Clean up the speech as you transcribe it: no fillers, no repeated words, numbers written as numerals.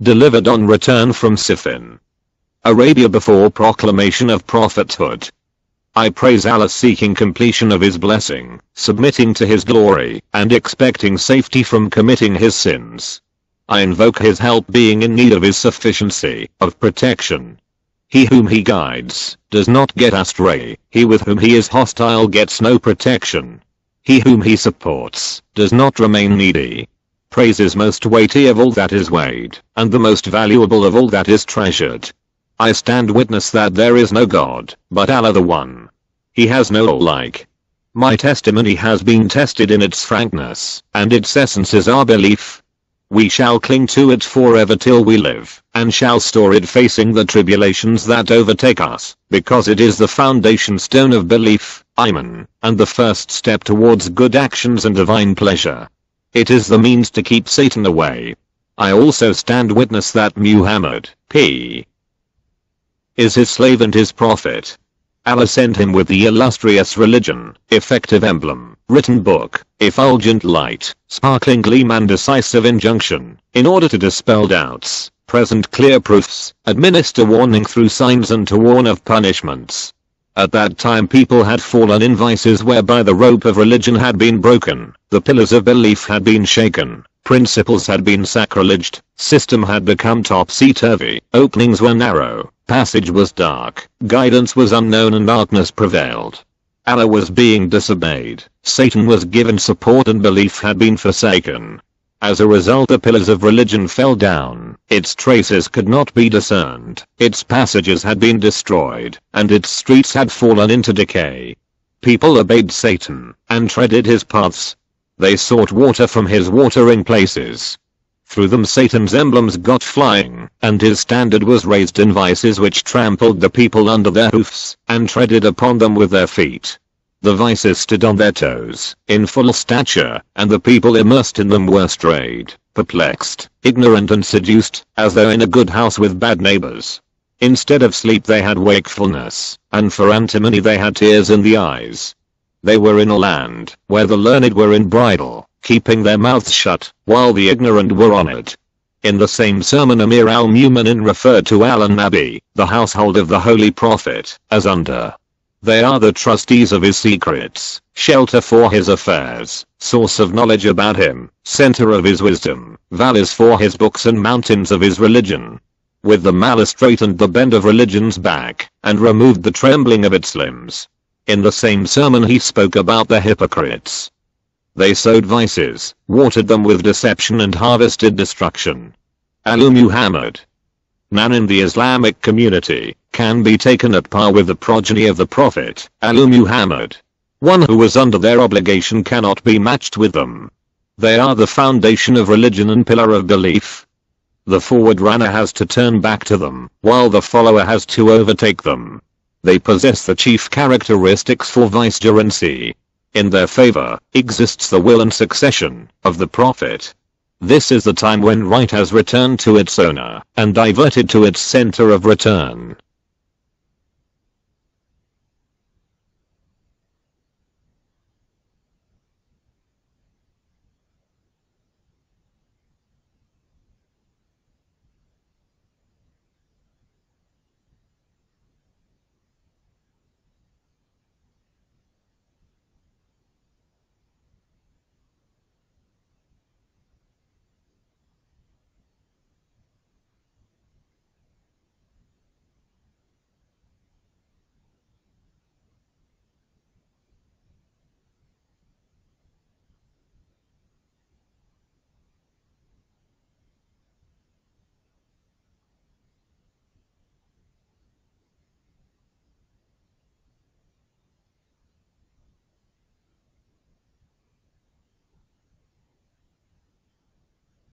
Delivered on return from Siffin, Arabia before proclamation of prophethood. I praise Allah, seeking completion of his blessing, submitting to his glory, and expecting safety from committing his sins. I invoke his help, being in need of his sufficiency of protection. He whom he guides does not get astray, he with whom he is hostile gets no protection. He whom he supports does not remain needy. Praise is most weighty of all that is weighed, and the most valuable of all that is treasured. I stand witness that there is no God but Allah the One. He has no like. My testimony has been tested in its frankness, and its essence is our belief. We shall cling to it forever till we live, and shall store it facing the tribulations that overtake us, because it is the foundation stone of belief, Iman, and the first step towards good actions and divine pleasure. It is the means to keep Satan away. I also stand witness that Muhammad, P. is his slave and his prophet. Allah sent him with the illustrious religion, effective emblem, written book, effulgent light, sparkling gleam and decisive injunction, in order to dispel doubts, present clear proofs, administer warning through signs and to warn of punishments. At that time people had fallen in vices whereby the rope of religion had been broken, the pillars of belief had been shaken, principles had been sacrileged, system had become topsy-turvy, openings were narrow, passage was dark, guidance was unknown and darkness prevailed. Allah was being disobeyed, Satan was given support and belief had been forsaken. As a result the pillars of religion fell down, its traces could not be discerned, its passages had been destroyed, and its streets had fallen into decay. People obeyed Satan, and treaded his paths. They sought water from his watering places. Through them Satan's emblems got flying, and his standard was raised in vices which trampled the people under their hoofs, and treaded upon them with their feet. The vices stood on their toes, in full stature, and the people immersed in them were strayed, perplexed, ignorant and seduced, as though in a good house with bad neighbors. Instead of sleep they had wakefulness, and for antimony they had tears in the eyes. They were in a land, where the learned were in bridle, keeping their mouths shut, while the ignorant were honored. In the same sermon Amir al-Mu'minin referred to al-Nabi, the household of the Holy Prophet, as under. They are the trustees of his secrets, shelter for his affairs, source of knowledge about him, center of his wisdom, valleys for his books and mountains of his religion. With them Allah straightened the bend of religion's back, and removed the trembling of its limbs. In the same sermon he spoke about the hypocrites. They sowed vices, watered them with deception and harvested destruction. Alu Muhammad. Man in the Islamic community can be taken at par with the progeny of the Prophet, Alu Muhammad. One who was under their obligation cannot be matched with them. They are the foundation of religion and pillar of belief. The forward runner has to turn back to them, while the follower has to overtake them. They possess the chief characteristics for vicegerency. In their favor exists the will and succession of the Prophet. This is the time when right has returned to its owner, and diverted to its center of return.